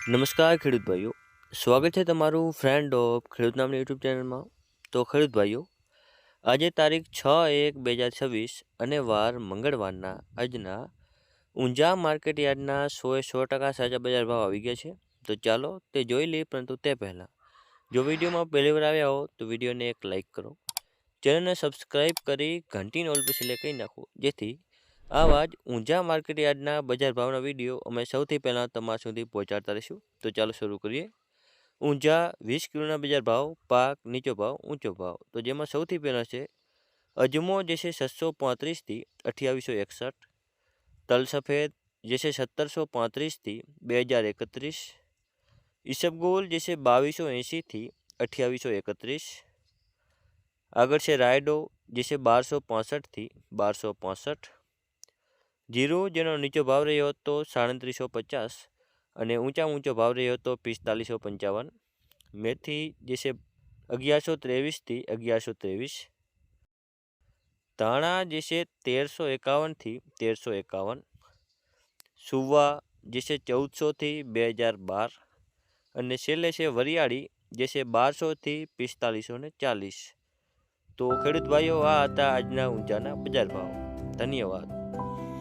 નમસ્કાર ખેડૂત ભાઈઓ, સ્વાગત છે તમારું ફ્રેન્ડ ઓફ ખેડૂત નામની યુટ્યુબ ચેનલમાં. તો ખેડૂત ભાઈઓ, આજે તારીખ 6/1/2026 અને વાર મંગળવારના આજના ઊંઝા માર્કેટ યાર્ડના 100% સાચા બજાર ભાવ આવી ગયા છે. તો ચાલો તે જોઈ લઈએ, પરંતુ તે પહેલાં જો વિડીયોમાં પહેલી વાર આવ્યા હો તો વિડીયોને એક લાઇક કરો, ચેનલને સબસ્ક્રાઈબ કરી ઘંટીનો ઓલ પર સિલેક્ટ કરી નાખો, જેથી આવા જ ઊંઝા માર્કેટ યાર્ડના બજાર ભાવના વિડીયો અમે સૌથી પહેલાં તમારા સુધી પહોંચાડતા રહીશું. તો ચાલો શરૂ કરીએ. ઊંઝા 20 કિલોના બજાર ભાવ, પાક નીચો ભાવ ઊંચો ભાવ. તો જેમાં સૌથી પહેલાં છે અજમો, જે છે 635થી 2861. તલ સફેદ, જે છે 1735થી 2031. ઈસબગુલ, જે છે 2280થી 2831. આગળ છે રાયડો, જે છે 1265થી 1265. જીરું, જેનો નીચો ભાવ રહ્યો હતો 3750 અને ઊંચો ભાવ રહ્યો હતો 4555. મેથી, જે છે 1123થી 1123. ધાણા, જે છે 1351થી 1351. સુવા, જે છે 1400થી 2012. અને છેલ્લે છે વરિયાળી, જે છે 1200થી 4540. તો ખેડૂત ભાઈઓ, આ હતા આજના ઊંઝાના બજાર ભાવ. ધન્યવાદ.